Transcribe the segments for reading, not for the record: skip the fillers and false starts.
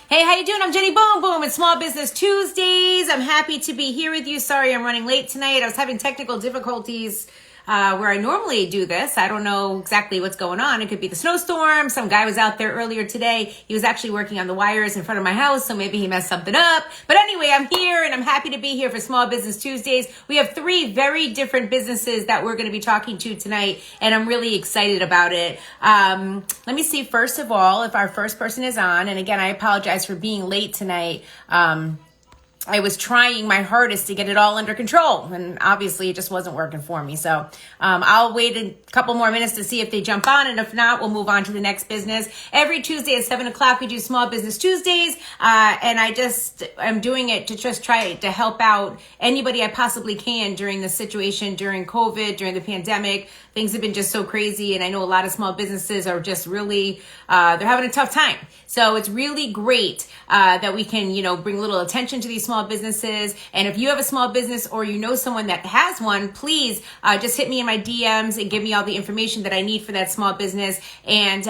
Hey, how you doing? I'm Jenny Boom Boom. It's Small Business Tuesdays. I'm happy to be here with you. Sorry I'm running late tonight. I was having technical difficulties where I normally do this. I don't know exactly what's going on. It could be the snowstorm. Some guy was out there earlier today. He was actually working on the wires in front of my house, so maybe he messed something up. But anyway, I'm here and I'm happy to be here for Small Business Tuesdays. We have three very different businesses that we're going to be talking to tonight, and I'm really excited about it. Let me see, first of all, if our first person is on. And again, I apologize for being late tonight. I was trying my hardest to get it all under control, and obviously it just wasn't working for me. So I'll wait a couple more minutes to see if they jump on, and if not, we'll move on to the next business. Every Tuesday at 7 o'clock, we do Small Business Tuesdays, and I'm doing it to just try to help out anybody I possibly can during the situation, during COVID, during the pandemic. Things have been just so crazy, and I know a lot of small businesses are just really, they're having a tough time. So it's really great that we can, bring a little attention to these small businesses. And if you have a small business or you know someone that has one, please just hit me in my DMs and give me all the information that I need for that small business. And,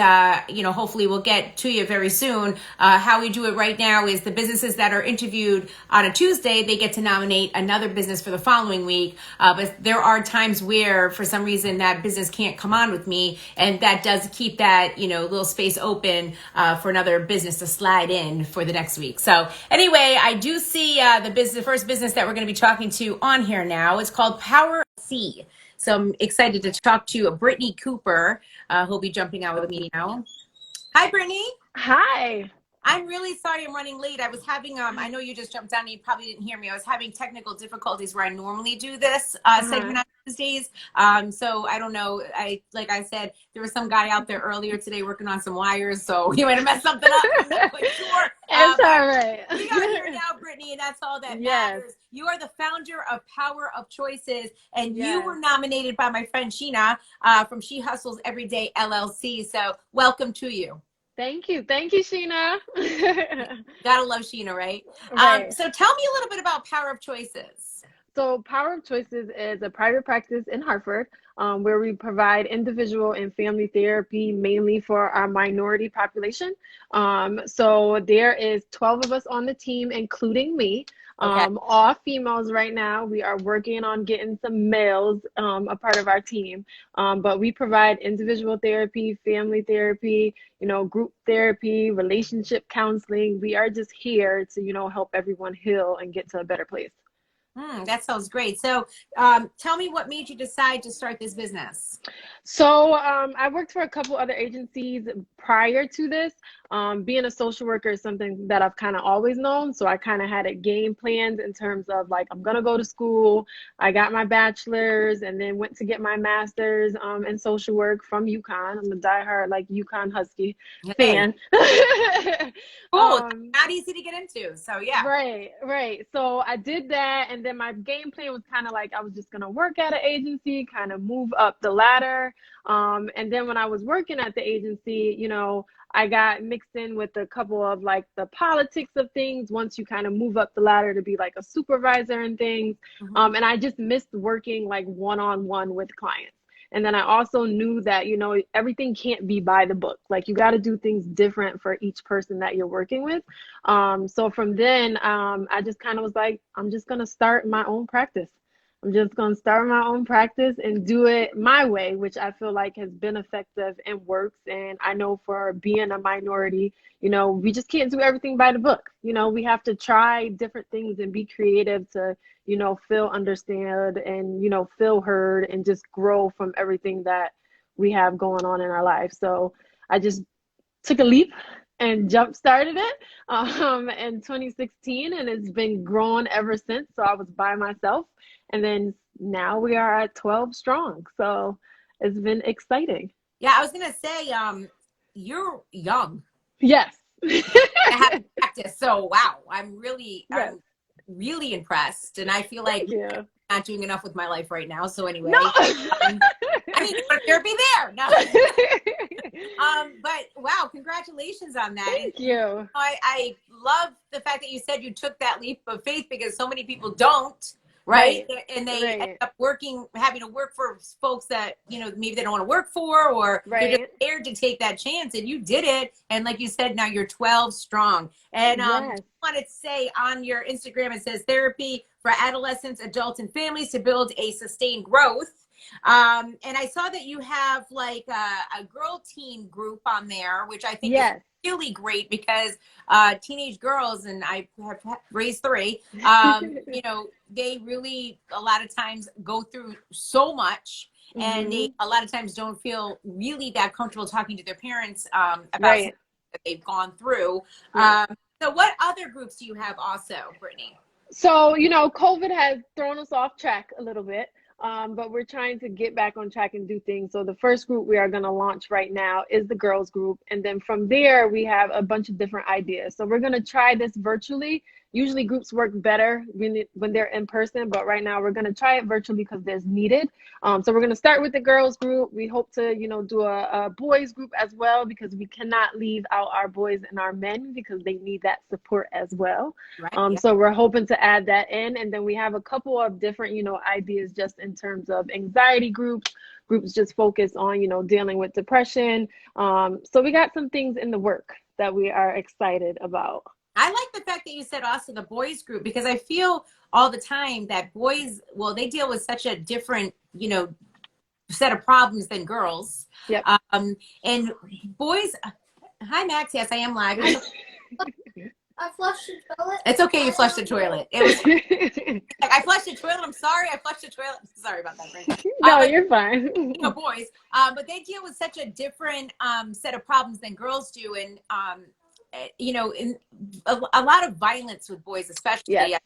hopefully we'll get to you very soon. How we do it right now is the businesses that are interviewed on a Tuesday, they get to nominate another business for the following week. But there are times where, for some reason, that business can't come on with me. And that does keep that, little space open for another business to slide in for the next week. So anyway, I do see the first business that we're going to be talking to on here now. It's called Power C. So I'm excited to talk to Brittany Cooper, who'll be jumping out with me now. Hi, Brittany. Hi. I'm really sorry I'm running late. I was having, I know you just jumped on and you probably didn't hear me. I was having technical difficulties where I normally do this segment on Tuesdays. So I don't know. Like I said, there was some guy out there earlier today working on some wires, so he might have messed something up. I'm not quite sure. It's all right. We are here now, Brittany, and that's all that matters. You are the founder of Power of Choices, and you were nominated by my friend Sheena from She Hustles Every Day LLC. So welcome to you. Thank you. Thank you, Sheena. Gotta love Sheena, right? So tell me a little bit about Power of Choices. So Power of Choices is a private practice in Hartford where we provide individual and family therapy mainly for our minority population. So there is 12 of us on the team, including me. All females right now. We are working on getting some males a part of our team. But we provide individual therapy, family therapy, group therapy, relationship counseling. We are just here to, help everyone heal and get to a better place. That sounds great. So tell me what made you decide to start this business? So I worked for a couple other agencies prior to this. Being a social worker is something that I've kind of always known. So I kind of had a game planned in terms of like, I'm going to go to school. I got my bachelor's and then went to get my master's in social work from UConn. I'm a diehard UConn Husky fan. Cool. Not easy to get into. So yeah. Right. So I did that. And then my game plan was kind of like, I was just going to work at an agency, kind of move up the ladder. And then when I was working at the agency, I got mixed in with a couple of the politics of things once you kind of move up the ladder to be like a supervisor and things. And I just missed working one-on-one with clients. And then I also knew that, everything can't be by the book. You got to do things different for each person that you're working with. So from then, I just kind of was like, I'm just going to start my own practice. I'm just going to start my own practice and do it my way, which I feel like has been effective and works. And I know for being a minority, we just can't do everything by the book. We have to try different things and be creative to, feel understood and, feel heard and just grow from everything that we have going on in our life. So I just took a leap and jump started it in 2016, and it's been growing ever since. So I was by myself. And then now we are at 12 strong. So it's been exciting. Yeah, I was going to say, you're young. Yes. I haven't practiced. So, wow, I'm really impressed. And I feel like I'm not doing enough with my life right now. So anyway, I need to put therapy there. No. But wow, congratulations on that. Thank you. I love the fact that you said you took that leap of faith because so many people don't. right? Right. And they end Right. up having to work for folks that, maybe they don't want to work for, or they're just Right. scared to take that chance. And you did it. And like you said, now you're 12 strong. And Yes. just wanted to say on your Instagram, it says therapy for adolescents, adults, and families to build a sustained growth. And I saw that you have like a girl teen group on there, which I think is Yes. really great because teenage girls, and I have raised three, they really a lot of times go through so much, and they Hmm. a lot of times don't feel really that comfortable talking to their parents about something Right. that they've gone through. Right. So what other groups do you have also, Brittany? So, COVID has thrown us off track a little bit, but we're trying to get back on track and do things. So, the first group we are going to launch right now is the girls group. And then from there, we have a bunch of different ideas. So, we're going to try this virtually. Usually, groups work better when they're in person, but right now, we're going to try it virtually because there's needed. So, we're going to start with the girls group. We hope to, do a boys group as well, because we cannot leave out our boys and our men because they need that support as well. Right. Yeah. So we're hoping to add that in. And then we have a couple of different, ideas just in terms of anxiety groups just focus on, dealing with depression. So we got some things in the work that we are excited about. I like the fact that you said also the boys group, because I feel all the time that boys, well, they deal with such a different, set of problems than girls. Yep. And boys, hi Max, yes, I am live. I flushed the toilet. It's okay, you flushed the toilet. It was like, I flushed the toilet. I'm sorry, I flushed the toilet. Sorry about that, Brent. No, you're fine. Boys, but they deal with such a different set of problems than girls do, and in a lot of violence with boys, especially. Yes.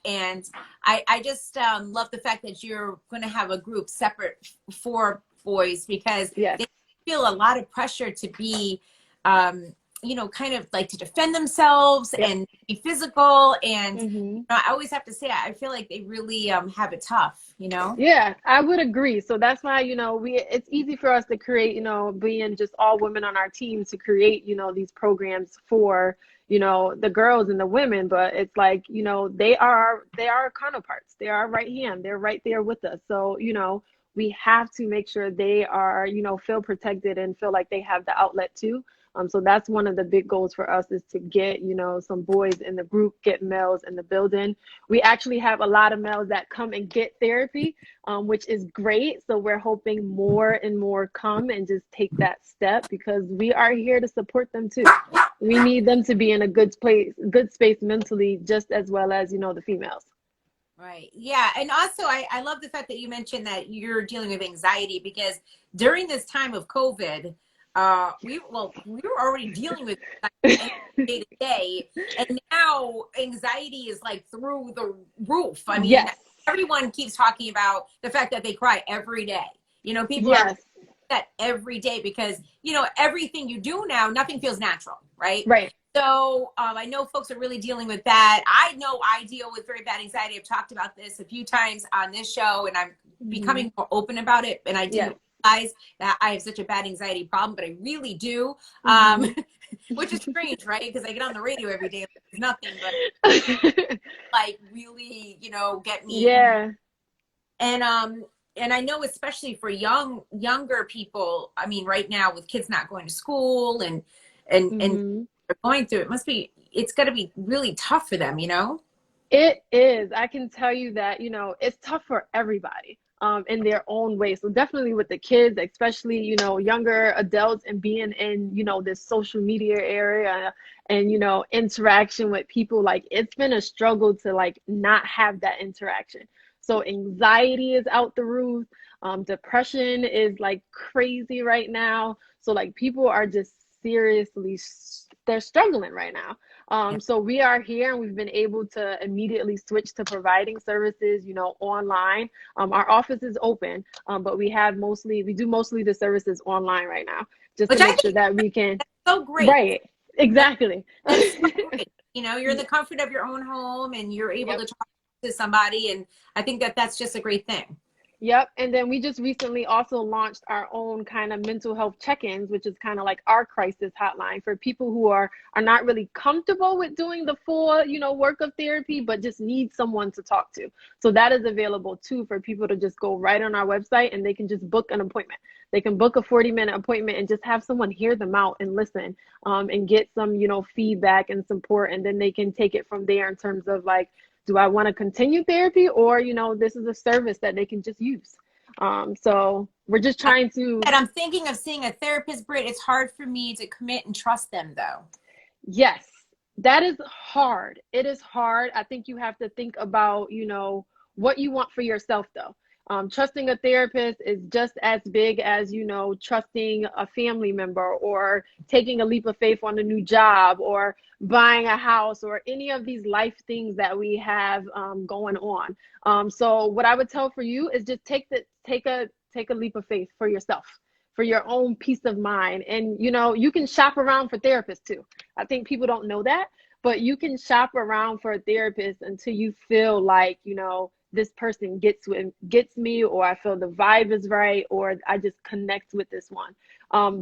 And I just love the fact that you're going to have a group separate for boys, because Yes. they feel a lot of pressure to be kind of like to defend themselves. Yep. And be physical. And Mm-hmm. I always have to say, I feel like they really have it tough, Yeah, I would agree. So that's why, it's easy for us to create, being just all women on our team, to create, these programs for, the girls and the women. But it's like, they are our counterparts. They are right hand. They're right there with us. So, we have to make sure they are, feel protected and feel like they have the outlet too. So that's one of the big goals for us, is to get, some boys in the group, get males in the building. We actually have a lot of males that come and get therapy, which is great. So we're hoping more and more come and just take that step, because we are here to support them too. We need them to be in a good space mentally, just as well as, the females. Right. Yeah. And also, I love the fact that you mentioned that you're dealing with anxiety, because during this time of COVID, we were already dealing with anxiety day to day, and now anxiety is like through the roof. I mean, Yes. everyone keeps talking about the fact that they cry every day. People Yes. are that every day, because everything you do now, nothing feels natural, right? Right. So I know folks are really dealing with that. I know I deal with very bad anxiety. I've talked about this a few times on this show, and I'm becoming more open about it. And I didn't realize that I have such a bad anxiety problem, but I really do, which is strange, right? Because I get on the radio every day, there's nothing, but like really, get me. Yeah. And I know, especially for younger people, I mean, right now with kids not going to school and they're going through, it's got to be really tough for them, It is. I can tell you that, it's tough for everybody in their own way. So definitely with the kids, especially, younger adults, and being in, this social media area and, interaction with people, like it's been a struggle to like not have that interaction. So anxiety is out the roof. Depression is like crazy right now. So like people are just seriously, they're struggling right now. So we are here, and we've been able to immediately switch to providing services, online. Our office is open, but we do mostly the services online right now, just Which to make sure that we can. So great. Right. Exactly. That's so great. You're in the comfort of your own home, and you're able to talk to somebody. And I think that that's just a great thing. Yep. And then we just recently also launched our own kind of mental health check-ins, which is kind of like our crisis hotline for people who are not really comfortable with doing the full, work of therapy, but just need someone to talk to. So that is available too for people to just go right on our website and they can just book an appointment. They can book a 40-minute appointment and just have someone hear them out and listen, and get some, feedback and support. And then they can take it from there in terms of like, do I want to continue therapy, or this is a service that they can just use. So we're just trying to. And I'm thinking of seeing a therapist, Britt. It's hard for me to commit and trust them, though. Yes, that is hard. It is hard. I think you have to think about what you want for yourself, though. Trusting a therapist is just as big as trusting a family member, or taking a leap of faith on a new job, or buying a house, or any of these life things that we have going on. So what I would tell for you is just take a leap of faith for yourself, for your own peace of mind. And you can shop around for therapists too. I think people don't know that, but you can shop around for a therapist until you feel like this person gets me, or I feel the vibe is right, or I just connect with this one.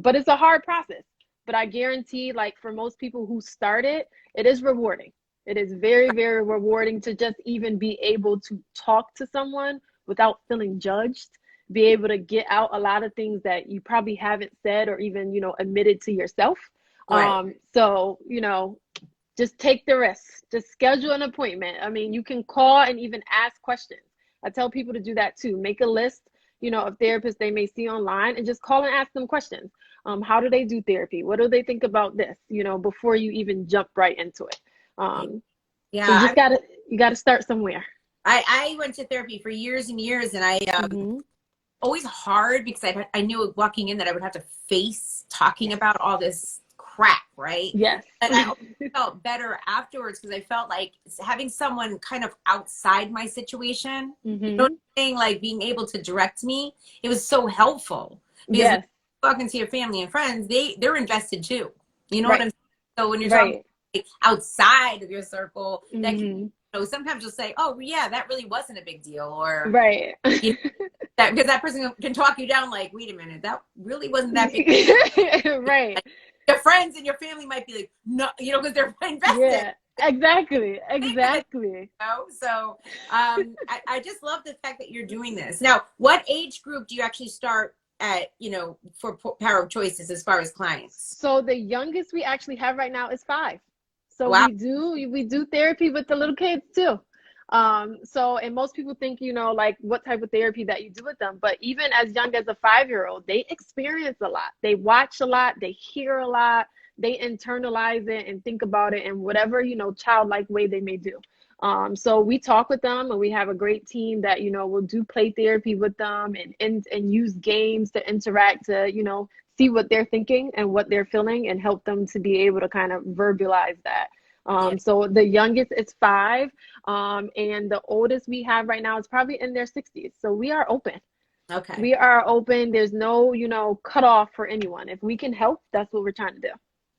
But it's a hard process. But I guarantee, like for most people who start it, it is rewarding. It is very, very rewarding to just even be able to talk to someone without feeling judged, be able to get out a lot of things that you probably haven't said or even, admitted to yourself. Right. So, just take the risk. Just schedule an appointment. I mean, you can call and even ask questions. I tell people to do that too. Make a list, of therapists they may see online, and just call and ask them questions. How do they do therapy? What do they think about this? Before you even jump right into it. Yeah. So you gotta start somewhere. I went to therapy for years and years, and I always hard because I knew walking in that I would have to face talking about all this crap, right? Yes. And I always felt better afterwards because I felt like having someone kind of outside my situation, you know what I'm saying? Like being able to direct me, it was so helpful. Because when you're talking to your family and friends, they're invested too. You know what I'm saying? So when you're talking like, outside of your circle, that can, sometimes you'll say, oh yeah, that really wasn't a big deal, or that because that person can talk you down like, wait a minute, that really wasn't that big. Right. Your friends and your family might be like, no, because they're invested. Yeah, exactly. So I just love the fact that you're doing this. Now, what age group do you actually start at, for Power of Choices as far as clients? So the youngest we actually have right now is 5. So wow. we do therapy with the little kids too. So, and most people think, like what type of therapy that you do with them, but even as young as a 5-year-old, they experience a lot. They watch a lot, they hear a lot, they internalize it and think about it in whatever, childlike way they may do. So we talk with them, and we have a great team that, will do play therapy with them and use games to interact, to, see what they're thinking and what they're feeling, and help them to be able to kind of verbalize that. So the youngest is 5, and the oldest we have right now is probably in their 60s. So we are open. Okay. We are open. There's no, cutoff for anyone. If we can help, that's what we're trying to do.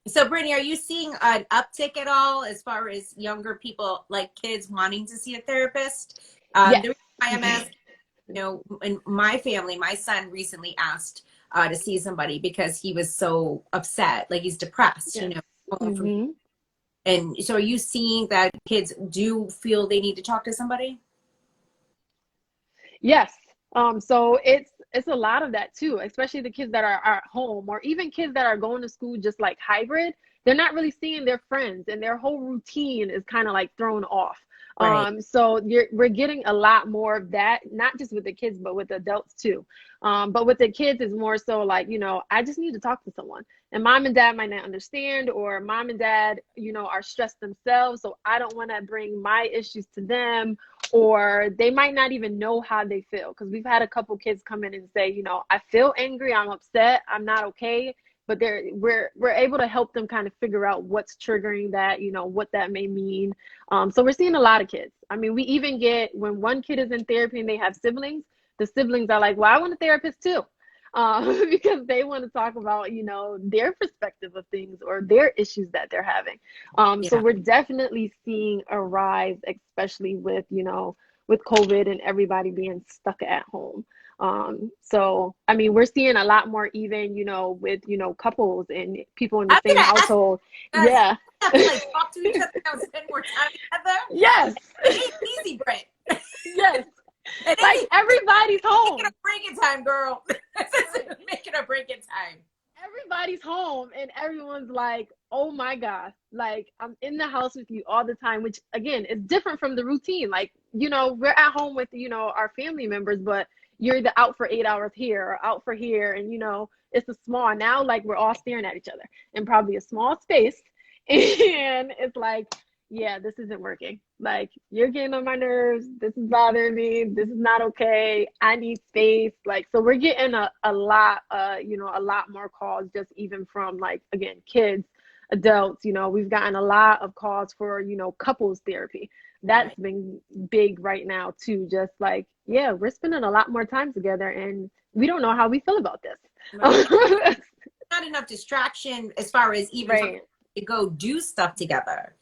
So Brittany, are you seeing an uptick at all as far as younger people, like kids, wanting to see a therapist? Yes. The reason why I'm asking, in my family, my son recently asked to see somebody because he was so upset, like he's depressed, And so are you seeing that kids do feel they need to talk to somebody? Yes. So it's a lot of that too, especially the kids that are at home, or even kids that are going to school just like hybrid. They're not really seeing their friends, and their whole routine is kind of like thrown off. Right. So we're getting a lot more of that, not just with the kids, but with adults too. But with the kids, it's more so like, I just need to talk to someone, and mom and dad might not understand, or mom and dad, are stressed themselves. So I don't want to bring my issues to them, or they might not even know how they feel. Cause we've had a couple kids come in and say, I feel angry, I'm upset, I'm not okay. But we're able to help them kind of figure out what's triggering that, what that may mean. So we're seeing a lot of kids. I mean, we even get, when one kid is in therapy and they have siblings, the siblings are like, well, I want a therapist too. Because they want to talk about, their perspective of things, or their issues that they're having. So we're definitely seeing a rise, especially with, with COVID and everybody being stuck at home. So I mean, we're seeing a lot more even, with, couples and people in the I'm same gonna ask household. you guys, Yeah. have to like talk to each other and spend more time together. Yes. It ain't easy, Brent. Yes. It Like ain't everybody's home. making a breaking time, girl. Making a breaking time. Everybody's home and everyone's like, oh my gosh, like I'm in the house with you all the time, which again is different from the routine. Like, we're at home with, our family members, but you're either out for 8 hours here or out for here. And, it's a small, now like we're all staring at each other in probably a small space. And it's like, yeah, this isn't working. Like, you're getting on my nerves. This is bothering me. This is not okay. I need space. Like, so we're getting a lot, a lot more calls just even from like, again, kids, adults. We've gotten a lot of calls for, couples therapy. That's been big right now too. Just like, yeah, we're spending a lot more time together and we don't know how we feel about this. Right. Not enough distraction as far as even Right. to go do stuff together.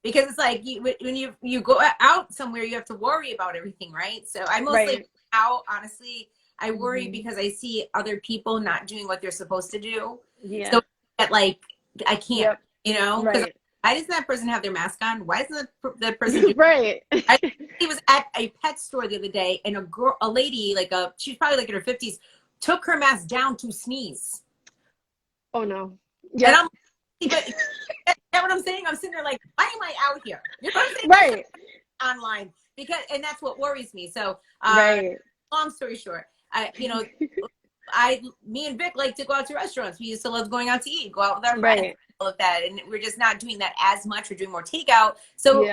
Because it's like when you go out somewhere, you have to worry about everything, right? So I mostly out, honestly, I worry because I see other people not doing what they're supposed to do. Yeah. So that like I can't, because Right. why doesn't that person have their mask on? Why doesn't the person do Right. He was at a pet store the other day, and a lady, she's probably like in her 50s, took her mask down to sneeze. Oh no. Yeah. And you know what I'm saying? I'm sitting there like, why am I out here? You know what I'm saying? Right. Online, and that's what worries me. So, long story short, me and Vic like to go out to restaurants. We used to love going out to eat, go out with our friends, all of that, and we're just not doing that as much. We're doing more takeout. So,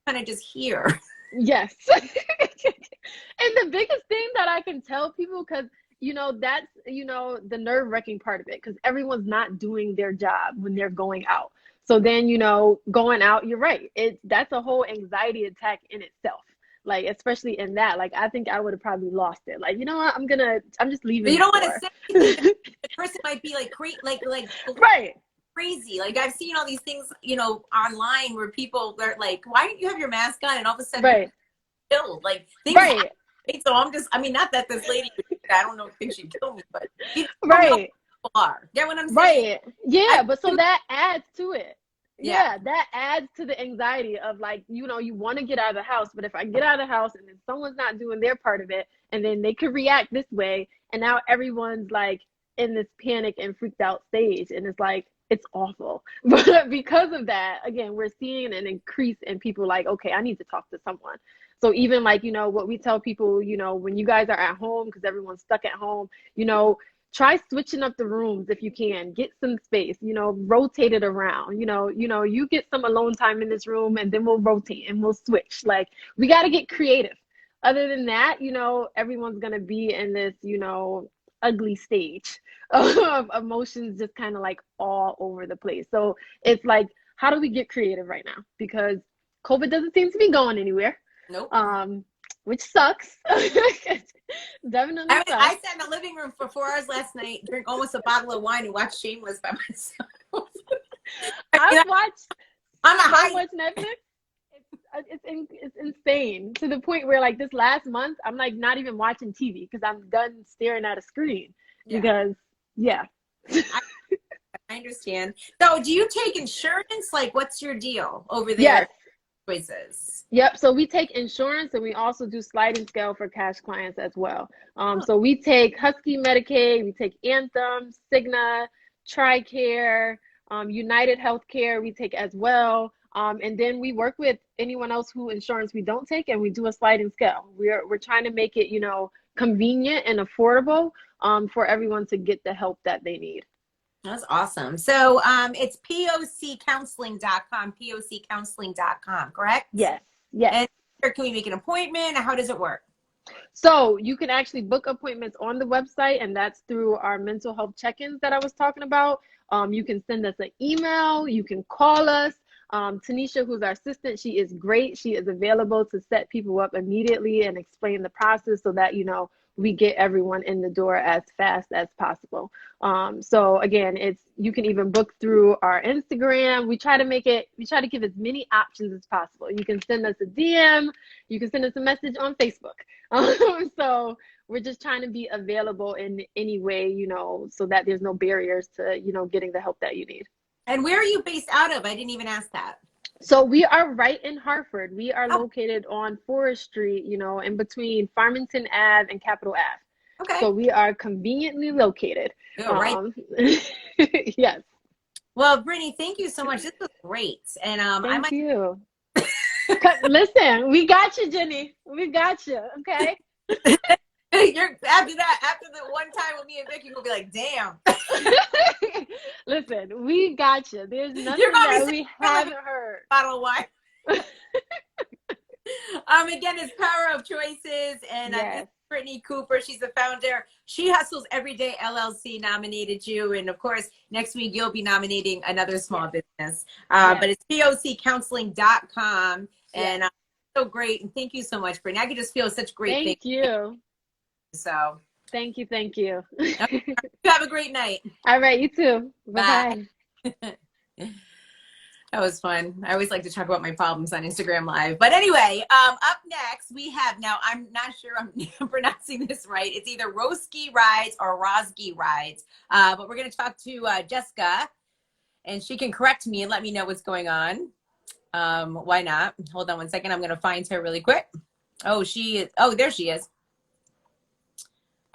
kind of just here. Yes. And the biggest thing that I can tell people, because that's the nerve-wracking part of it, because everyone's not doing their job when they're going out. So then going out, you're right, that's a whole anxiety attack in itself. Like, especially in that, like, I think I would have probably lost it. Like, you know what, I'm just leaving. But you don't want to say anything. The person might be like right. Crazy. Like, I've seen all these things, online where people are like, why don't you have your mask on? And all of a sudden, killed. Like, things happen. So not that this lady, I don't think she'd kill me, but right. People are. Get what I'm saying? Right. Yeah, but so that adds to it. Yeah, that adds to the anxiety of like, you want to get out of the house, but if I get out of the house and then someone's not doing their part of it, and then they could react this way, and now everyone's like in this panic and freaked out stage, and it's like, it's awful. But because of that, again, we're seeing an increase in people like, okay, I need to talk to someone. So even like, what we tell people, when you guys are at home, because everyone's stuck at home, try switching up the rooms if you can. Get some space, rotate it around. You get some alone time in this room, and then we'll rotate and we'll switch. Like, we got to get creative. Other than that, everyone's going to be in this, ugly stage of emotions just kind of like all over the place. So it's like, how do we get creative right now? Because COVID doesn't seem to be going anywhere. Nope. Which sucks. Definitely sucks. I sat in the living room for 4 hours last night, drank almost a bottle of wine, and watched Shameless by myself. I've watched on a high much Netflix. It's insane, to the point where like this last month I'm like not even watching TV because I'm done staring at a screen. Because I understand. So do you take insurance? Like, what's your deal over there? Yes. Choices. Yep. So we take insurance, and we also do sliding scale for cash clients as well. So we take Husky Medicaid, we take Anthem, Cigna, TRICARE, United Healthcare we take as well. And then we work with anyone else who insurance we don't take, and we do a sliding scale. We're trying to make it, convenient and affordable for everyone to get the help that they need. That's awesome. So it's POCcounseling.com, POCcounseling.com, correct? Yes. Yes. And where can we make an appointment? How does it work? So you can actually book appointments on the website, and that's through our mental health check-ins that I was talking about. You can send us an email. You can call us. Tanisha, who's our assistant, she is great. She is available to set people up immediately and explain the process so that, we get everyone in the door as fast as possible. So again, you can even book through our Instagram. We try to give as many options as possible. You can send us a DM, you can send us a message on Facebook. So we're just trying to be available in any way, so that there's no barriers to, getting the help that you need. And where are you based out of? I didn't even ask that. So we are right in Hartford. We are located on Forest Street, in between Farmington Ave and Capitol Ave. Okay. So we are conveniently located. Right. Yes. Well, Brittany, thank you so much. This was great. And thank you. Listen, we got you, Jenny. We got you. Okay. After the one time with me and Vicky, we'll be like, damn. Listen, we got you. There's nothing that we haven't heard. Bottle of wine. Again, it's Power of Choices, and this is Brittany Cooper. She's the founder. She Hustles Everyday LLC nominated you, and of course, next week you'll be nominating another small business. But it's POCcounseling.com, and so great. And thank you so much, Brittany. I could just feel such great things. Thank you. So thank you. Have a great night. All right, you too. Bye. That was fun. I always like to talk about my problems on Instagram Live. But anyway, up next we have, now I'm not sure I'm pronouncing this right. It's either Rozki Rides or Rozki Rides. But we're going to talk to Jessica, and she can correct me and let me know what's going on. Why not? Hold on one second. I'm going to find her really quick. Oh, there she is.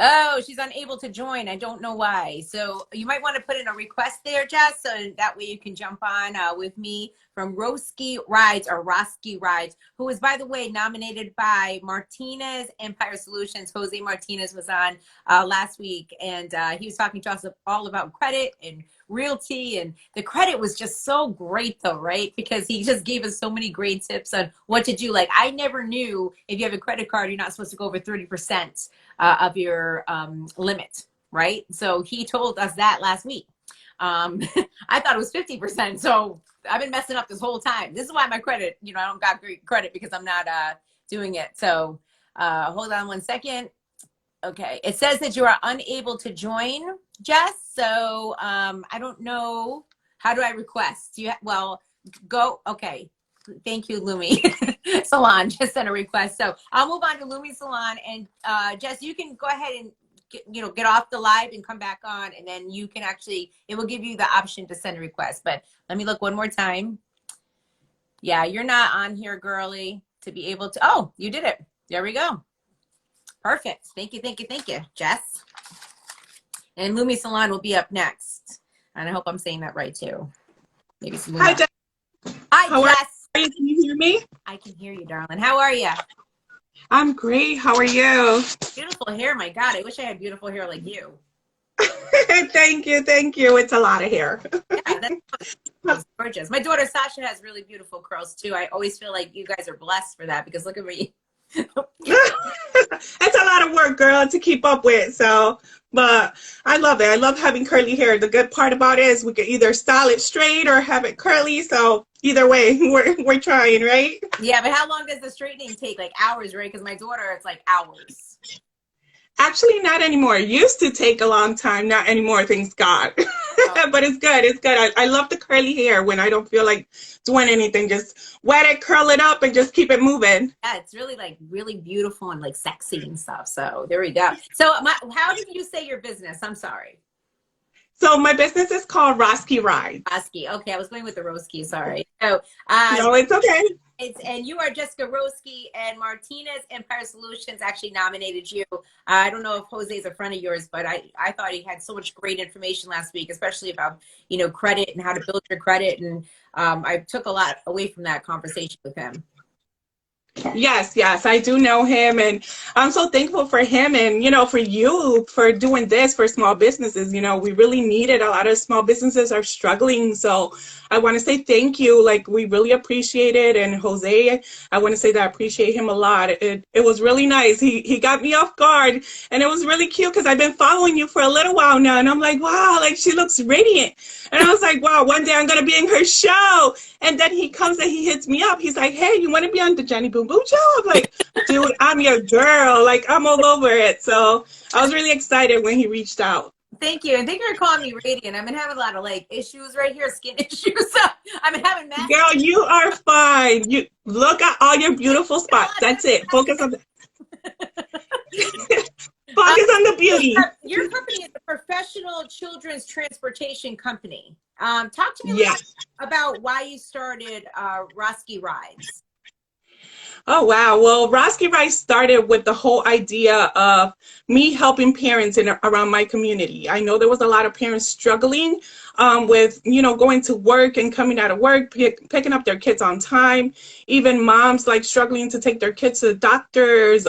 Oh, she's unable to join. I don't know why. So you might want to put in a request there, Jess, so that way you can jump on with me from Rozki Rides or Rozki Rides, who was, by the way, nominated by Martinez Empire Solutions. Jose Martinez was on last week, and he was talking to us all about credit and realty, and the credit was just so great though, right? Because he just gave us so many great tips on what to do. Like, I never knew if you have a credit card, you're not supposed to go over 30% of your limit, right? So he told us that last week. I thought it was 50%. So I've been messing up this whole time. This is why my credit, I don't got great credit, because I'm not doing it. So hold on one second. Okay. It says that you are unable to join, Jess. So I don't know. How do I request? Go. Okay. Thank you, Lumi. Salon just sent a request. So I'll move on to Lumi Salon, and Jess, you can go ahead and get off the live and come back on, and then you can it will give you the option to send a request. But let me look one more time. Yeah, you're not on here, girly, to be able to. Oh, you did it. There we go. Perfect. Thank you, Jess. And Lumi Salon will be up next. And I hope I'm saying that right too. Maybe some. Hi, Jess. Hi, Jess. Can you hear me? I can hear you, darling. How are you? I'm great. How are you? Beautiful hair. My God, I wish I had beautiful hair like you. Thank you. It's a lot of hair. Yeah, that's gorgeous. My daughter Sasha has really beautiful curls too. I always feel like you guys are blessed for that, because look at me. It's a lot of work, girl, to keep up with. But I love it. I love having curly hair. The good part about it is we can either style it straight or have it curly. So either way, we're trying, right? Yeah, but how long does the straightening take? Like hours, right? Because my daughter, it's like hours. Actually, not anymore. It used to take a long time. Not anymore, thanks God. But it's good. It's good. I love the curly hair when I don't feel like doing anything. Just wet it, curl it up, and just keep it moving. Yeah, it's really really beautiful and like sexy and stuff. So there we go. So how did you say your business? I'm sorry. So my business is called Rozki Rides. Rozki. Okay, I was going with the Rozki. Sorry. So no, it's okay. And you are Jessica Rozki, and Martinez Empire Solutions actually nominated you. I don't know if Jose is a friend of yours, but I thought he had so much great information last week, especially about credit and how to build your credit. And I took a lot away from that conversation with him. Yes, I do know him, and I'm so thankful for him and, for you for doing this for small businesses. We really need it. A lot of small businesses are struggling. So I want to say thank you. Like, we really appreciate it. And Jose, I want to say that I appreciate him a lot. It was really nice. He got me off guard, and it was really cute because I've been following you for a little while now. And I'm like, wow, like she looks radiant. And I was like, wow, one day I'm going to be in her show. And then he comes and he hits me up. He's like, hey, you want to be on the Jenny Boo kombucha? I'm like, dude, I'm your girl. Like, I'm all over it. So I was really excited when he reached out. Thank you. And thank you for calling me radiant. I've been having a lot of like issues right here, skin issues. So I've been having massive. Girl, you are fine. You look at all your beautiful spots. That's it. Focus on the focus on the beauty. Your company is a professional children's transportation company. Talk to me a little Yes. bit about why you started Rozki Rides. Oh, wow. Well, Rozki Rice started with the whole idea of me helping parents around my community. I know there was a lot of parents struggling with, going to work and coming out of work, picking up their kids on time. Even moms like struggling to take their kids to the doctors.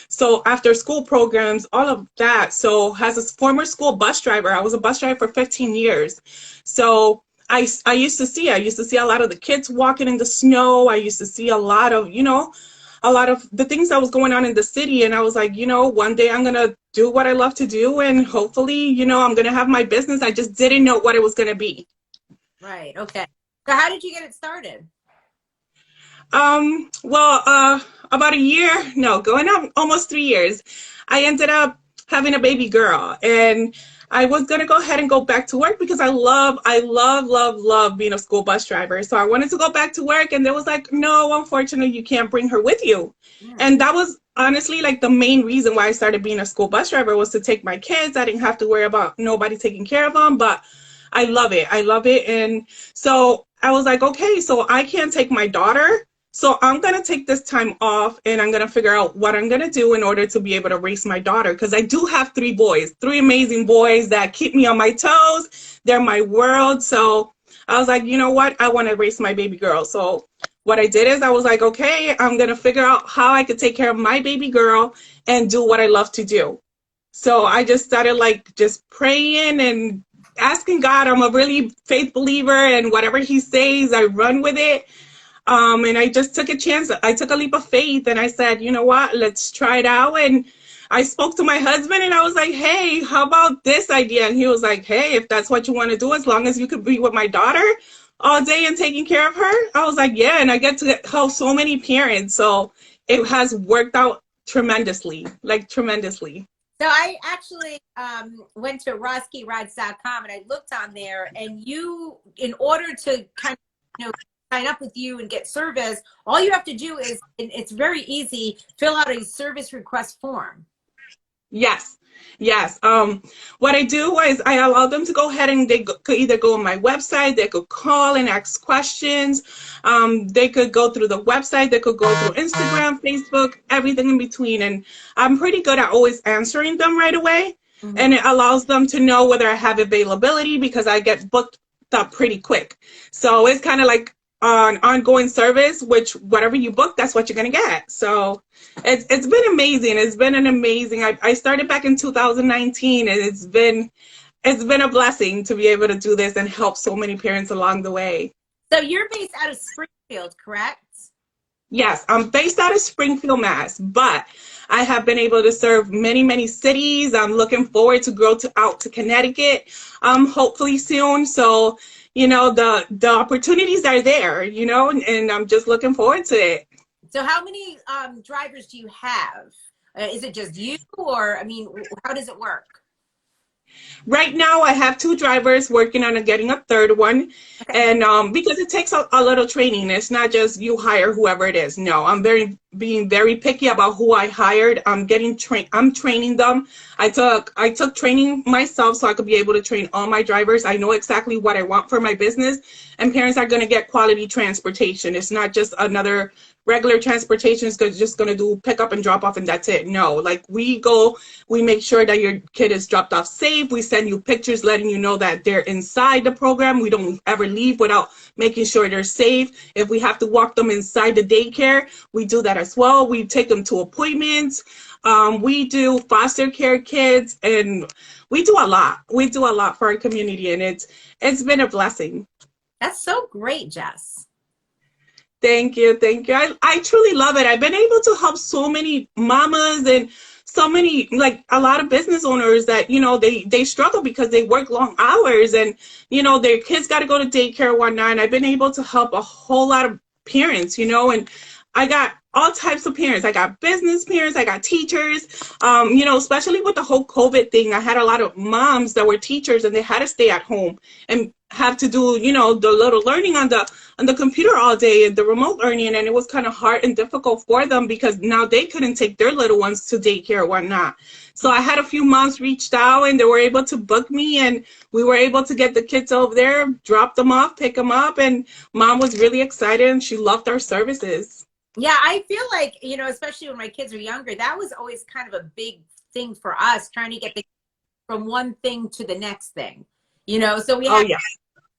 So after school programs, all of that. So as a former school bus driver, I was a bus driver for 15 years. So I used to see a lot of the kids walking in the snow. I used to see a lot of the things that was going on in the city. And I was like, one day I'm going to do what I love to do. And hopefully, I'm going to have my business. I just didn't know what it was going to be. Right. Okay. So how did you get it started? Well, about going on almost 3 years, I ended up having a baby girl, and I was going to go ahead and go back to work because I love being a school bus driver. So I wanted to go back to work, and they was like, no, unfortunately, you can't bring her with you. And that was honestly like the main reason why I started being a school bus driver, was to take my kids. I didn't have to worry about nobody taking care of them, but I love it. And so I was like, okay, so I can't take my daughter. So I'm going to take this time off, and I'm going to figure out what I'm going to do in order to be able to raise my daughter. Because I do have 3 boys, 3 amazing boys that keep me on my toes. They're my world. So I was like, you know what? I want to raise my baby girl. So what I did is I was like, okay, I'm going to figure out how I could take care of my baby girl and do what I love to do. So I just started just praying and asking God. I'm a really faith believer, and whatever he says, I run with it. And I just took a chance. I took a leap of faith, and I said, you know what, let's try it out. And I spoke to my husband, and I was like, hey, how about this idea? And he was like, hey, if that's what you want to do, as long as you could be with my daughter all day and taking care of her. I was like, yeah, and I get to help so many parents. So it has worked out tremendously, tremendously. So I actually went to RozkiRides.com, and I looked on there, and you, in order to kind of, sign up with you and get service, all you have to do is, and it's very easy, fill out a service request form. Yes. What I do is I allow them to go ahead, and they could either go on my website, they could call and ask questions. They could go through the website, they could go through Instagram, Facebook, everything in between. And I'm pretty good at always answering them right away. And it allows them to know whether I have availability, because I get booked up pretty quick. So it's kind of like an ongoing service, which whatever you book, that's what you're going to get. So it's been amazing. It's been an amazing, I started back in 2019, and it's been a blessing to be able to do this and help so many parents along the way. So you're based out of Springfield, correct? Yes, I'm based out of Springfield, Mass, but I have been able to serve many, many cities. I'm looking forward to grow out to Connecticut, hopefully soon. So the opportunities are there, and I'm just looking forward to it. So how many drivers do you have? Is it just you, or, how does it work? Right now, I have 2 drivers, working on getting a 3rd one. Okay. And because it takes a little training. It's not just you hire whoever it is. No, I'm being very picky about who I hired. I'm training them. I took training myself so I could be able to train all my drivers. I know exactly what I want for my business, and parents are going to get quality transportation. It's not just another regular transportation is just going to do pick up and drop off, and that's it. No, we make sure that your kid is dropped off safe. We send you pictures letting you know that they're inside the program. We don't ever leave without making sure they're safe. If we have to walk them inside the daycare, we do that as well. We take them to appointments. We do foster care kids, and we do a lot. We do a lot for our community, and it's been a blessing. That's so great, Jess. Thank you. I truly love it. I've been able to help so many mamas and so many, a lot of business owners that, they struggle because they work long hours, and, their kids got to go to daycare and whatnot. And I've been able to help a whole lot of parents, and I got all types of parents. I got business parents, I got teachers. Especially with the whole COVID thing, I had a lot of moms that were teachers and they had to stay at home and have to do, the little learning on the computer all day and the remote learning. And it was kind of hard and difficult for them because now they couldn't take their little ones to daycare or whatnot. So I had a few moms reached out and they were able to book me, and we were able to get the kids over there, drop them off, pick them up, and mom was really excited and she loved our services. Yeah, I feel like, especially when my kids are younger, that was always kind of a big thing for us, trying to get the from one thing to the next thing, so we have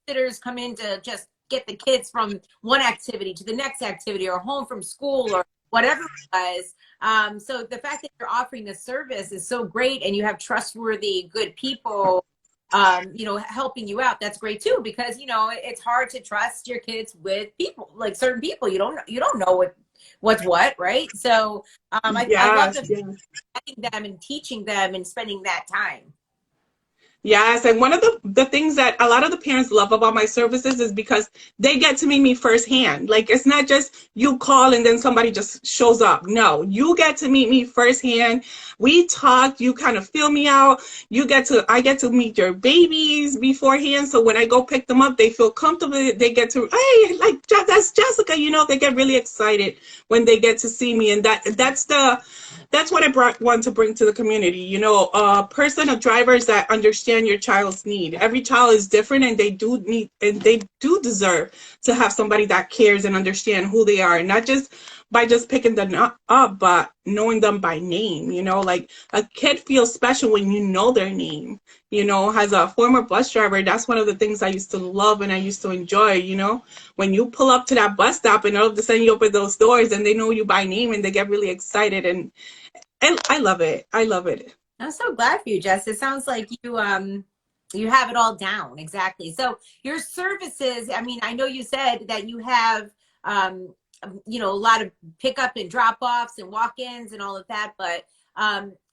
sitters come in to just get the kids from one activity to the next activity or home from school or whatever it was. So the fact that you're offering this service is so great, and you have trustworthy, good people, helping you out. That's great too, because, it's hard to trust your kids with people, like certain people. You don't know what's what, right? So I love them and teaching them and spending that time. Yes, and one of the things that a lot of the parents love about my services is because they get to meet me firsthand. Like, it's not just you call and then somebody just shows up. No, you get to meet me firsthand. We talk, you kind of feel me out. I get to meet your babies beforehand. So when I go pick them up, they feel comfortable. They get to, hey, like, that's Jessica, they get really excited when they get to see me. And that's what I want to bring to the community. A person of drivers that understand your child's need. Every child is different, and they do deserve to have somebody that cares and understand who they are, not just by just picking them up, but knowing them by name. Like, a kid feels special when you know their name. As a former bus driver, that's one of the things I used to love and I used to enjoy. When you pull up to that bus stop and all of a sudden you open those doors and they know you by name and they get really excited, and I love it. I love it. I'm so glad for you, Jess. It sounds like you have it all down. Exactly. So your services, I know you said that you have, a lot of pickup and drop-offs and walk-ins and all of that. But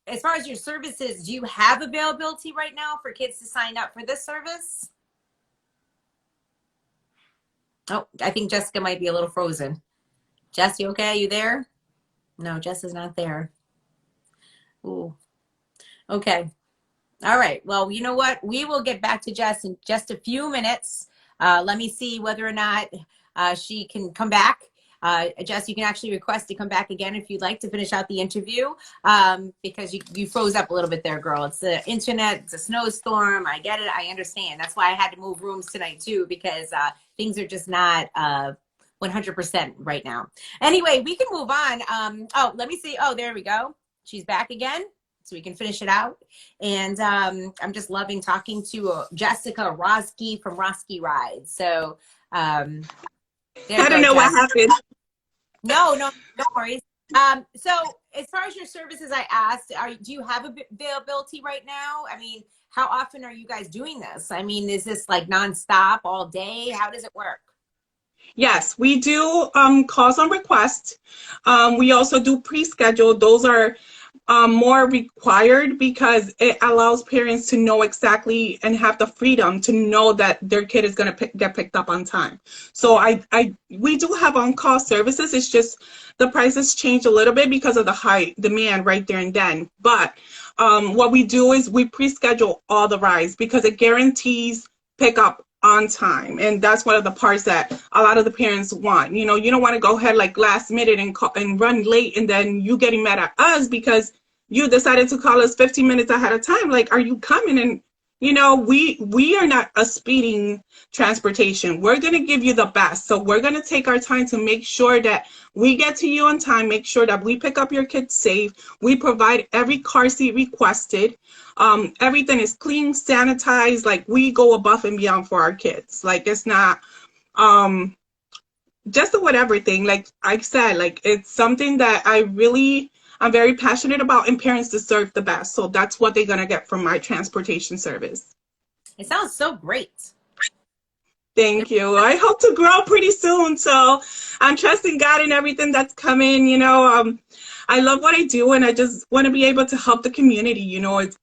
as far as your services, do you have availability right now for kids to sign up for this service? Oh, I think Jessica might be a little frozen. Jess, you okay? Are you there? No, Jess is not there. Ooh. Okay. All right. Well, you know what? We will get back to Jess in just a few minutes. Let me see whether or not she can come back. Jess, you can actually request to come back again if you'd like to finish out the interview, because you froze up a little bit there, girl. It's the internet. It's a snowstorm. I get it. I understand. That's why I had to move rooms tonight too, because things are just not 100% right now. Anyway, we can move on. Let me see. Oh, there we go. She's back again. So we can finish it out. And I'm just loving talking to Jessica Rozki from Rozki Rides. So I don't know what happened. No worries. So as far as your services, I asked, do you have availability right now? How often are you guys doing this? Is this like nonstop all day? How does it work? Yes, we do calls on request. We also do pre-schedule. Those are more required because it allows parents to know exactly and have the freedom to know that their kid is going to get picked up on time. So we do have on-call services. It's just the prices change a little bit because of the high demand right there and then. But what we do is we pre-schedule all the rides because it guarantees pickup on time, and that's one of the parts that a lot of the parents want. You don't want to go ahead like last minute and run late, and then you getting mad at us because you decided to call us 15 minutes ahead of time. Like, are you coming? And we are not a speeding transportation. We're going to give you the best. So we're going to take our time to make sure that we get to you on time, make sure that we pick up your kids safe. We provide every car seat requested. Everything is clean, sanitized. Like, we go above and beyond for our kids. Like, it's not just a whatever thing. Like I said, like, it's something that I'm very passionate about, and parents deserve the best. So that's what they're going to get from my transportation service. It sounds so great. Thank you. I hope to grow pretty soon. So I'm trusting God in everything that's coming. I love what I do, and I just want to be able to help the community.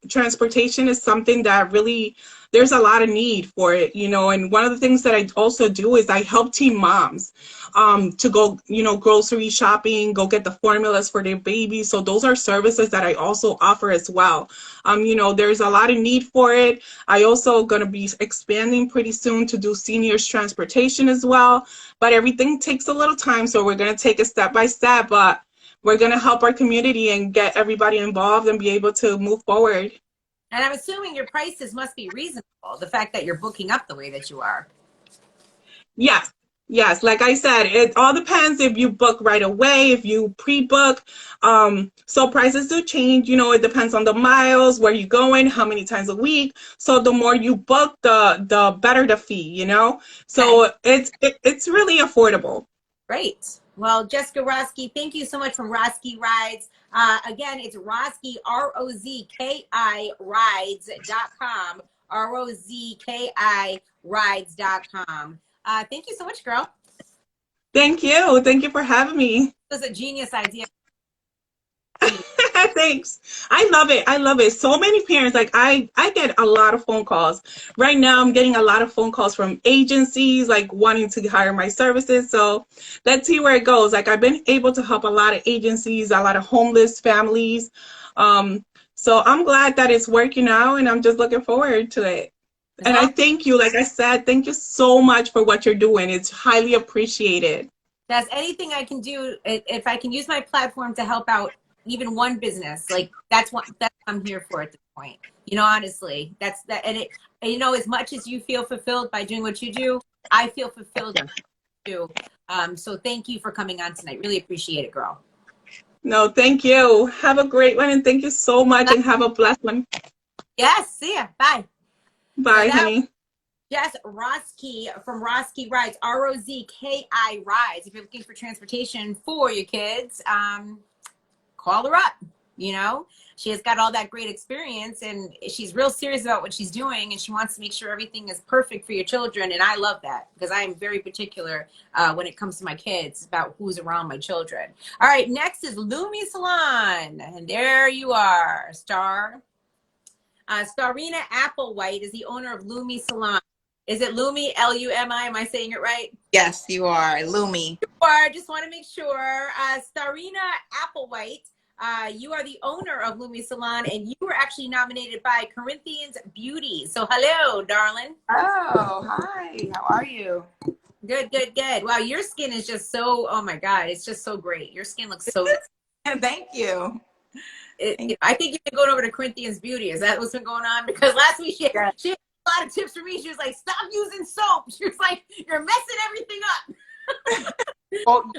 Transportation is something that really, there's a lot of need for it, and one of the things that I also do is I help teen moms to go, grocery shopping, go get the formulas for their babies. So those are services that I also offer as well. There's a lot of need for it. I also going to be expanding pretty soon to do seniors transportation as well, but everything takes a little time. So we're going to take it step by step, but we're going to help our community and get everybody involved and be able to move forward. And I'm assuming your prices must be reasonable, the fact that you're booking up the way that you are. Yes. Yes, like I said, it all depends if you book right away, if you pre-book. So prices do change. It depends on the miles, where you're going, how many times a week. So the more you book, the better the fee. So Okay. it's really affordable. Great. Well, Jessica Rozki, thank you so much from Rozki Rides. Again, it's Rozki, ROZKI rides.com, ROZKI rides.com. Thank you so much, girl. Thank you. Thank you for having me. This is a genius idea. Thanks. I love it. I love it. So many parents, like I get a lot of phone calls. Right now, I'm getting a lot of phone calls from agencies, like wanting to hire my services. So let's see where it goes. Like I've been able to help a lot of agencies, a lot of homeless families. So I'm glad that it's working out, and I'm just looking forward to it. And I thank you. Like I said, thank you so much for what you're doing. It's highly appreciated. That's anything I can do. If I can use my platform to help out even one business, like that's what I'm here for at this point. Honestly, that's that. And as much as you feel fulfilled by doing what you do, I feel fulfilled too. So thank you for coming on tonight. Really appreciate it, girl. No, thank you. Have a great one, and thank you so much, and have a blessed one. Yes, see ya. Bye. Bye, honey. Jess Rozki from Rozki Rides, ROZKI Rides. If you're looking for transportation for your kids, call her up. She has got all that great experience, and she's real serious about what she's doing, and she wants to make sure everything is perfect for your children. And I love that, because I am very particular when it comes to my kids about who's around my children. All right, next is Lumi Salon, and there you are, Starina Applewhite is the owner of Lumi Salon. Is it Lumi, Lumi? Am I saying it right? Yes, you are. Lumi. You are. Just want to make sure. Starina Applewhite, you are the owner of Lumi Salon, and you were actually nominated by Corinthians Beauty. So hello, darling. Oh, hi. How are you? Good, good, good. Wow, your skin is just so, oh my God, it's just so great. Your skin looks so Thank you. I think you've been going over to Corinthians Beauty. Is that what's been going on? Because last week she had a lot of tips for me. She was like, stop using soap. She was like, you're messing everything up. Well,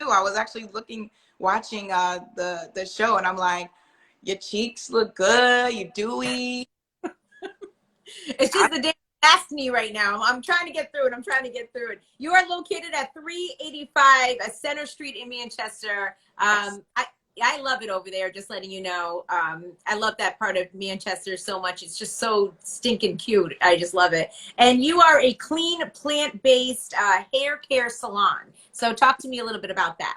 I was actually watching the show, and I'm like, your cheeks look good. You're dewy. It's just the day past me right now. I'm trying to get through it. You are located at 385 Center Street in Manchester. Yes. I love it over there, just letting you know. I love that part of Manchester so much. It's just so stinking cute. I just love it. And you are a clean, plant-based hair care salon. So talk to me a little bit about that.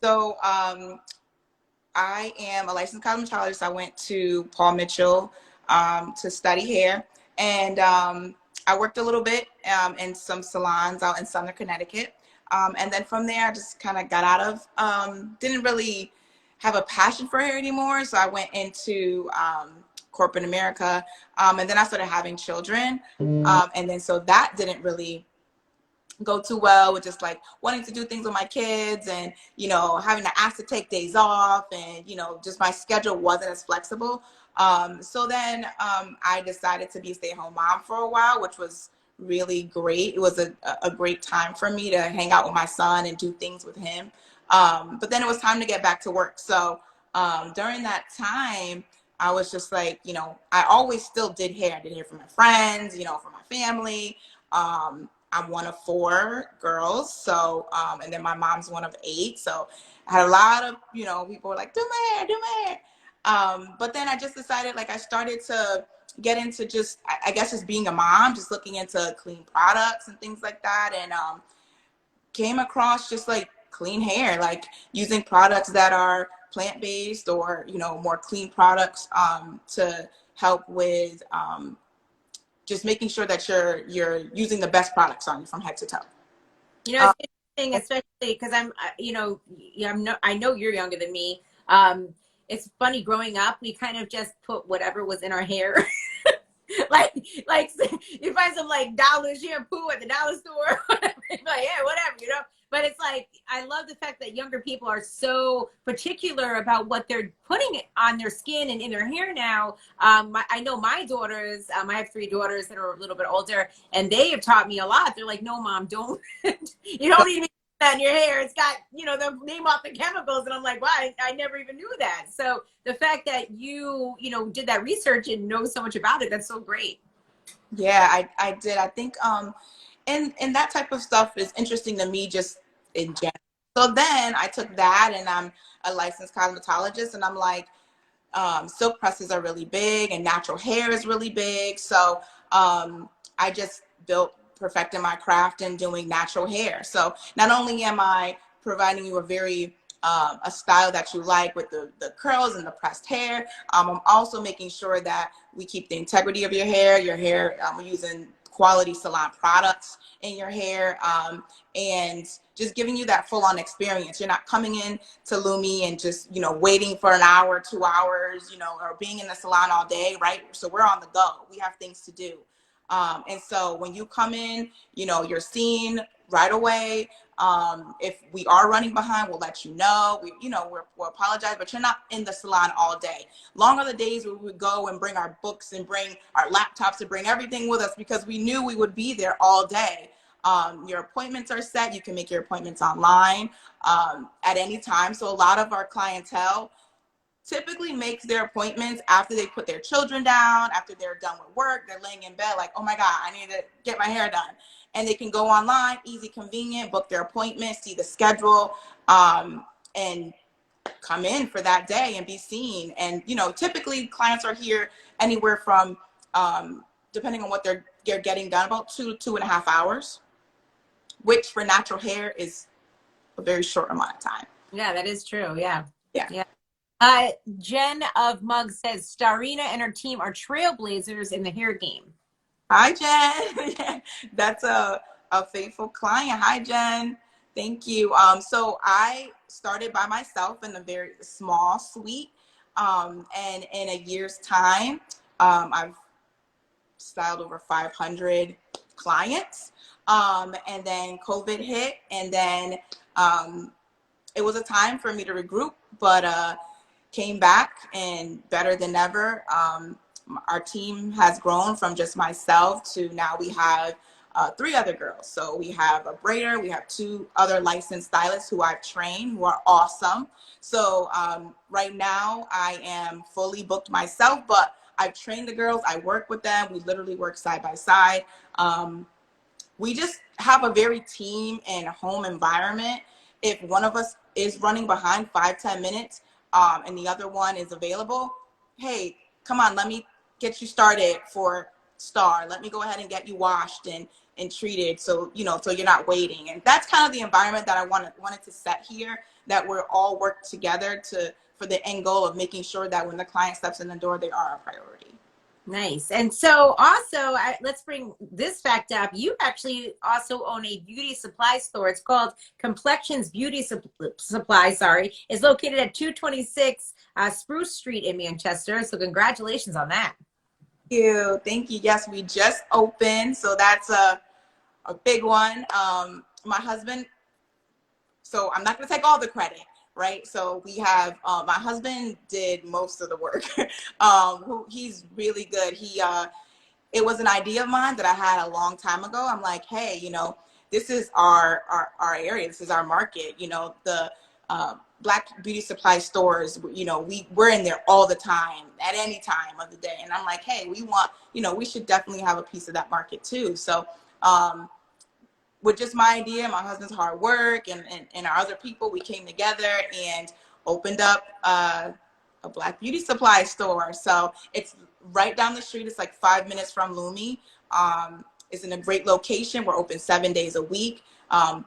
So I am a licensed cosmetologist. I went to Paul Mitchell to study hair. And I worked a little bit in some salons out in Sumner, Connecticut. And then from there, I just kind of got out of, didn't really have a passion for hair anymore. So I went into corporate America, and then I started having children. And then so that didn't really go too well with just like wanting to do things with my kids and, having to ask to take days off, and, just my schedule wasn't as flexible. So then I decided to be a stay-at-home mom for a while, which was really great. It was a great time for me to hang out with my son and do things with him. But then it was time to get back to work. So during that time, I was just like, I always still did hair. I did hair for my friends, for my family. I'm one of 4 girls. So, and then my mom's one of 8. So I had a lot of, people were like, do my hair. But then I just decided, like, I started to get into just, I guess, just being a mom, just looking into clean products and things like that. And came across just like clean hair, like using products that are plant-based or, you know, more clean products to help with just making sure that you're using the best products on you from head to toe. You know, it's interesting, especially because you know, I know you're younger than me. It's funny growing up, we kind of just put whatever was in our hair. like, like you find some like dollar shampoo at the dollar store. Like, yeah, whatever, you know. But it's like, I love the fact that younger people are so particular about what they're putting on their skin and in their hair now. I know my daughters, I have 3 daughters that are a little bit older, and they have taught me a lot. They're like, no, mom, don't, you don't even put that in your hair. It's got, you know, the name off the chemicals. And I'm like, wow, I never even knew that. So the fact that you know, did that research and know so much about it, that's so great. Yeah, I did. I think, and that type of stuff is interesting to me just in general. So then I took that, and I'm a licensed cosmetologist, and I'm like, silk presses are really big and natural hair is really big. So I just perfected my craft in doing natural hair. So not only am I providing you a very a style that you like with the curls and the pressed hair, I'm also making sure that we keep the integrity of your hair. We're using quality salon products in your hair, and just giving you that full-on experience. You're not coming in to Lumi and just, you know, waiting for an hour, 2 hours, you know, or being in the salon all day, right? So we're on the go. We have things to do. And so when you come in, you know, you're seen right away. If we are running behind, we'll let you know. We'll apologize, but you're not in the salon all day. Long are the days where we would go and bring our books and bring our laptops and bring everything with us because we knew we would be there all day. Your appointments are set. You can make your appointments online at any time. So a lot of our clientele typically makes their appointments after they put their children down, after they're done with work, they're laying in bed like, oh my God, I need to get my hair done. And they can go online, easy, convenient, book their appointment, see the schedule, and come in for that day and be seen. And, you know, typically clients are here anywhere from, depending on what they're getting done, about 2 to 2.5 hours, which for natural hair is a very short amount of time. Yeah, that is true. Yeah. Yeah. Yeah. Jen of Mug says Starina and her team are trailblazers in the hair game. Hi, Jen. That's a faithful client. Hi, Jen. Thank you. So I started by myself in a very small suite. And in a year's time, I've styled over 500 clients. And then COVID hit, and then it was a time for me to regroup, but came back and better than ever. Our team has grown from just myself to now we have 3 other girls. So we have a braider, we have 2 other licensed stylists who I've trained who are awesome. So right now I am fully booked myself, but I've trained the girls, I work with them, we literally work side by side. We just have a very team and home environment. If one of us is running behind 5-10 minutes and the other one is available, hey, come on, let me get you started for Star. Let me go ahead and get you washed and treated, so you know, so you're not waiting. And that's kind of the environment that I wanted to set here, that we're all work together for the end goal of making sure that when the client steps in the door, they are a priority. Nice. And so also, let's bring this fact up. You actually also own a beauty supply store. It's called Complexions Beauty Supply, It's located at 226 Spruce Street in Manchester. So congratulations on that. Thank you. Yes, we just opened. So that's a big one. My husband, so I'm not going to take all the credit. Right. So we have my husband did most of the work. He's really good. It was an idea of mine that I had a long time ago. I'm like, hey, you know, this is our area. This is our market. You know, the Black beauty supply stores, you know, we're in there all the time at any time of the day. And I'm like, hey, we should definitely have a piece of that market too. So with just my idea, my husband's hard work, and our other people, we came together and opened up a Black beauty supply store. So it's right down the street. It's like 5 minutes from Lumi. It's in a great location. We're open 7 days a week.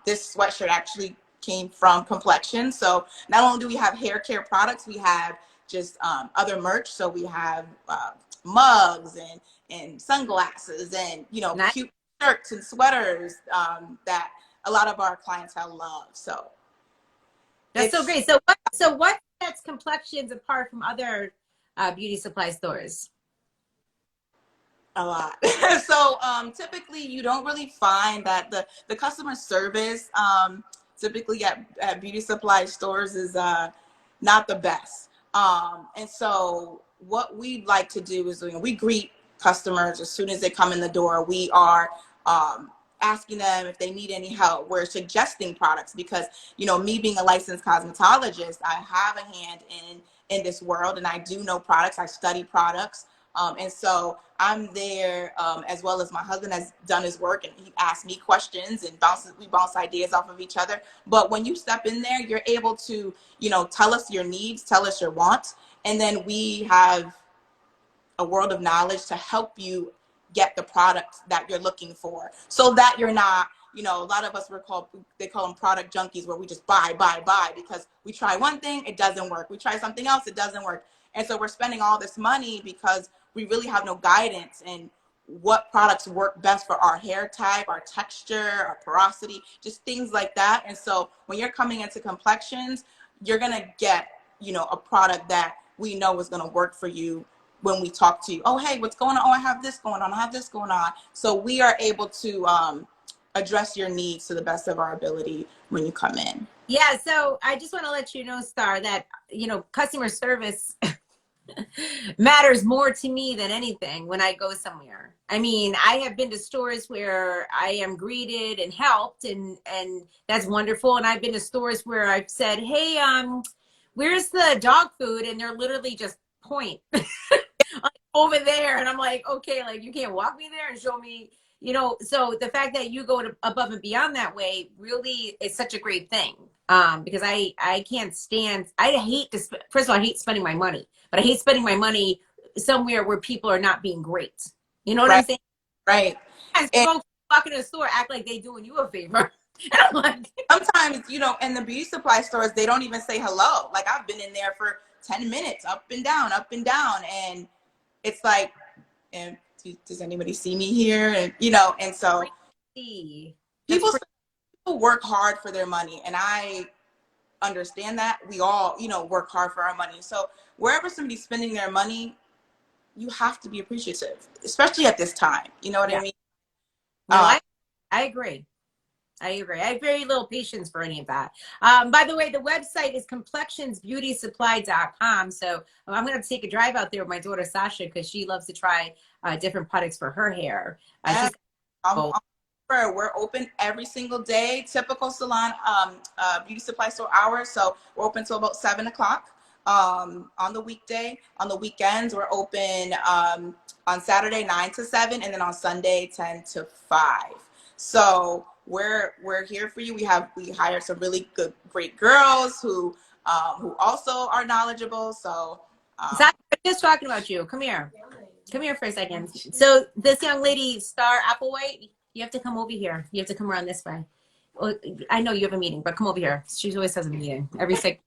This sweatshirt actually came from Complexion. So not only do we have hair care products, we have just other merch. So we have mugs and sunglasses and, you know, Nice. cute shirts and sweaters that a lot of our clientele love. So That's so great. So what sets Complexions apart from other beauty supply stores? A lot. So typically you don't really find that the customer service typically at beauty supply stores is not the best. And so what we like to do is, you know, we greet customers as soon as they come in the door. We are asking them if they need any help. We're suggesting products because, you know, me being a licensed cosmetologist, I have a hand in this world, and I do know products. I study products. And so I'm there as well as my husband has done his work, and he asks me questions and we bounce ideas off of each other. But when you step in there, you're able to, you know, tell us your needs, tell us your wants, and then we have a world of knowledge to help you get the product that you're looking for, so that you're not, you know, a lot of us they call them product junkies, where we just buy because we try one thing, it doesn't work. We try something else, it doesn't work. And so we're spending all this money because we really have no guidance in what products work best for our hair type, our texture, our porosity, just things like that. And so when you're coming into Complexions, you're going to get, you know, a product that we know is going to work for you when we talk to you. Oh, hey, what's going on? Oh, I have this going on. I have this going on. So we are able to address your needs to the best of our ability when you come in. Yeah, so I just want to let you know, Star, that, you know, customer service matters more to me than anything when I go somewhere. I mean, I have been to stores where I am greeted and helped, and that's wonderful. And I've been to stores where I've said, hey, where's the dog food? And they're literally just point over there. And I'm like, okay, like, you can't walk me there and show me, you know. So the fact that you go above and beyond that way really is such a great thing. Because I can't stand, first of all, I hate spending my money, but I hate spending my money somewhere where people are not being great. You know what I'm saying? Right. And folks walk into the store, act like they doing you a favor. And I'm like, sometimes, you know, in the beauty supply stores, they don't even say hello. Like, I've been in there for 10 minutes, up and down. And it's like, and does anybody see me here? And, you know, and so people work hard for their money, and I understand that. We all, you know, work hard for our money. So wherever somebody's spending their money, you have to be appreciative, especially at this time. You know what I mean? No, I agree. I have very little patience for any of that. By the way, the website is complexionsbeautysupply.com. So I'm going to take a drive out there with my daughter, Sasha, because she loves to try different products for her hair. We're open every single day, typical salon beauty supply store hours. So we're open till about 7 o'clock on the weekday. On the weekends, we're open on Saturday 9 to 7, and then on Sunday 10 to 5. So we're here for you. We hired some really great girls who also are knowledgeable. So I'm just talking about you. Come here for a second. So this young lady, Star Applewhite, you have to come over here. You have to come around this way. Well, I know you have a meeting, but come over here. She always has a meeting. Every second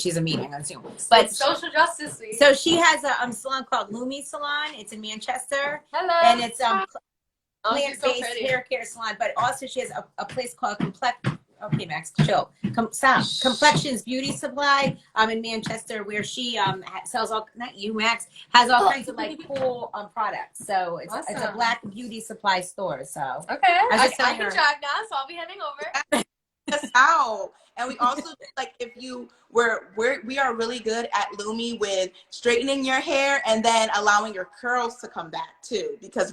she's a meeting on Zoom. But it's social justice week. So she has a salon called Lumi Salon. It's in Manchester. Hello. And it's plant-based hair care salon. But also she has a place called Okay, Max, chill. Stop. Complexions Beauty Supply in Manchester, where she sells all, not you, Max, has all kinds of like cool products. So it's a black beauty supply store. So okay, I can her, drive now, so I'll be heading over. Us out. And we also like, if you we are really good at Lumi with straightening your hair and then allowing your curls to come back too, because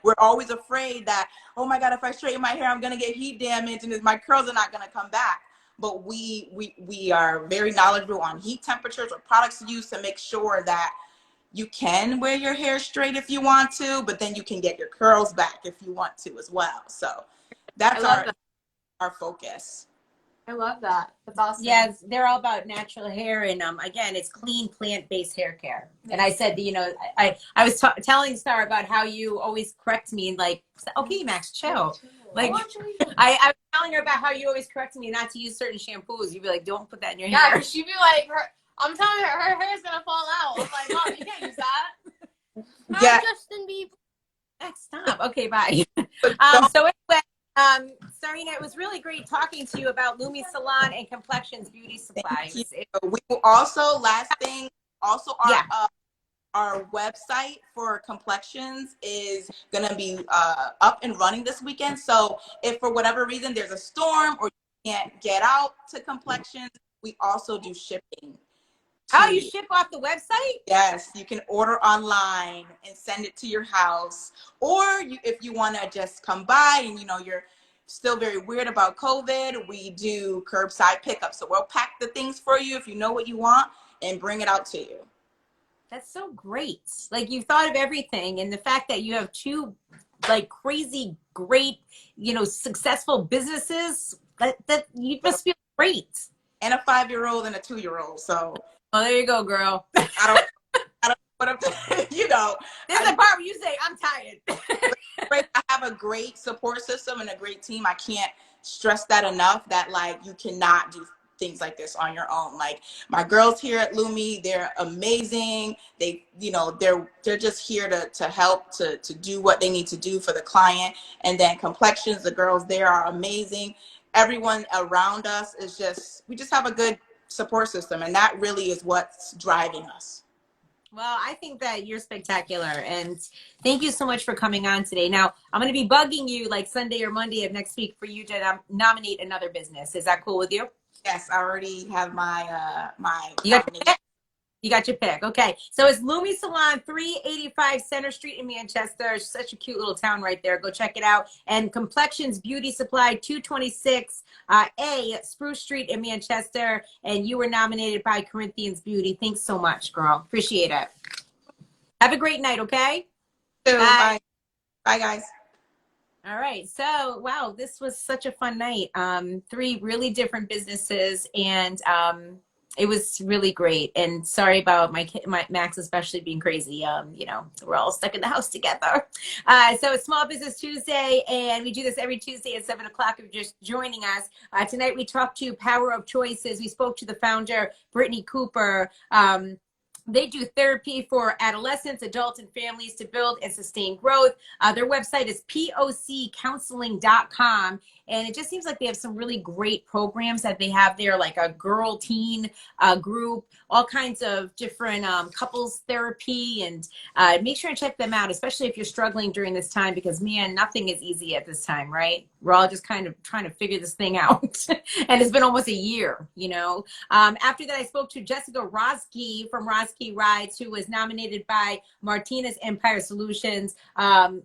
we're always afraid that, oh my god, if I straighten my hair I'm gonna get heat damage and my curls are not gonna come back. But we are very knowledgeable on heat temperatures or products to use to make sure that you can wear your hair straight if you want to, but then you can get your curls back if you want to as well. So that's our focus. I love that. That's awesome. Yes, they're all about natural hair, and again, it's clean plant-based hair care. Yeah. And I said, you know, I was telling Star about how you always correct me and like, okay, Max, chill. Like, I telling her about how you always corrected me not to use certain shampoos. You'd be like, don't put that in your Yeah, hair. because she'd be like, I'm telling her hair's gonna fall out. I'm like, Mom, you can't use that. Yeah. Hi, Justin Bieber. Stop. Okay, bye. So anyway, Sarina, it was really great talking to you about Lumi Salon and Complexions Beauty Thank you. Supplies. We will also, last thing, also Yeah. our website for Complexions is gonna be up and running this weekend. So if for whatever reason there's a storm or you can't get out to Complexions, we also do shipping. Oh, you ship off the website? Yes, you can order online and send it to your house. Or if you want to just come by and you're still very weird about COVID, we do curbside pickup. So we'll pack the things for you if you know what you want and bring it out to you. That's so great. Like you thought of everything, and the fact that you have two like crazy great, successful businesses, that you just feel great. And a 5-year-old and a 2-year-old. So Oh, there you go, girl. I don't what I'm This is the part where you say, I'm tired. I have a great support system and a great team. I can't stress that enough, that like you cannot do things like this on your own. Like my girls here at Lumi, they're amazing. They, they're just here to help, to do what they need to do for the client. And then Complexions, the girls there are amazing. Everyone around us is we just have a good support system, and that really is what's driving us. Well, I think that you're spectacular, and thank you so much for coming on today. Now, I'm going to be bugging you like Sunday or Monday of next week for you to nominate another business. Is that cool with you? Yes, I already have my You got your pick? You got your pick. Okay. So it's Lumi Salon, 385 Center Street in Manchester. It's such a cute little town right there. Go check it out. And Complexions Beauty Supply, 226 A Spruce Street in Manchester. And you were nominated by Corinthians Beauty. Thanks so much, girl. Appreciate it. Have a great night, okay? Bye. Bye, guys. All right. So, wow, this was such a fun night. 3 really different businesses, and it was really great. And sorry about my Max especially being crazy. We're all stuck in the house together. So it's Small Business Tuesday, and we do this every Tuesday at 7 o'clock if you're just joining us. Tonight we talked to Power of Choices. We spoke to the founder, Brittany Cooper. They do therapy for adolescents, adults, and families to build and sustain growth. Their website is poccounseling.com. And it just seems like they have some really great programs that they have there, like a girl teen group, all kinds of different couples therapy. And make sure and check them out, especially if you're struggling during this time, because, man, nothing is easy at this time, right? We're all just kind of trying to figure this thing out. And it's been almost a year, After that, I spoke to Jessica Rozki from Rozki Rides, who was nominated by Martinez Empire Solutions.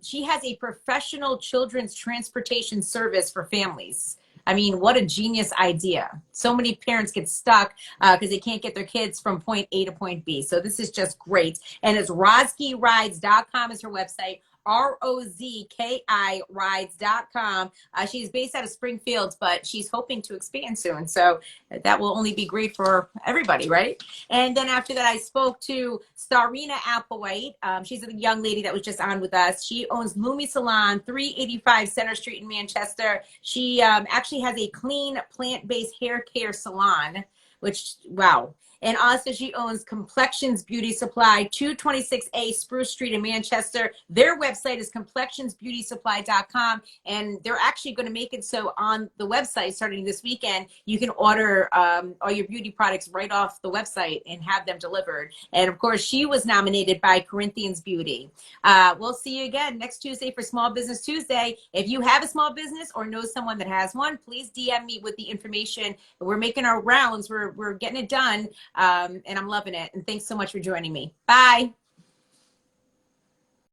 She has a professional children's transportation service for families. I mean, what a genius idea. So many parents get stuck because they can't get their kids from point A to point B. So this is just great. And it's RozkiRides.com is her website. ROZKI rides.com. She's based out of Springfield, but she's hoping to expand soon. So that will only be great for everybody, right? And then after that, I spoke to Starina Applewhite. She's a young lady that was just on with us. She owns Lumi Salon, 385 Center Street in Manchester. She actually has a clean, plant-based hair care salon, which, wow. And also she owns Complexions Beauty Supply, 226A Spruce Street in Manchester. Their website is complexionsbeautysupply.com. And they're actually going to make it so on the website starting this weekend, you can order all your beauty products right off the website and have them delivered. And of course, she was nominated by Corinthians Beauty. We'll see you again next Tuesday for Small Business Tuesday. If you have a small business or know someone that has one, please DM me with the information. We're making our rounds. We're getting it done. And I'm loving it. And thanks so much for joining me. Bye.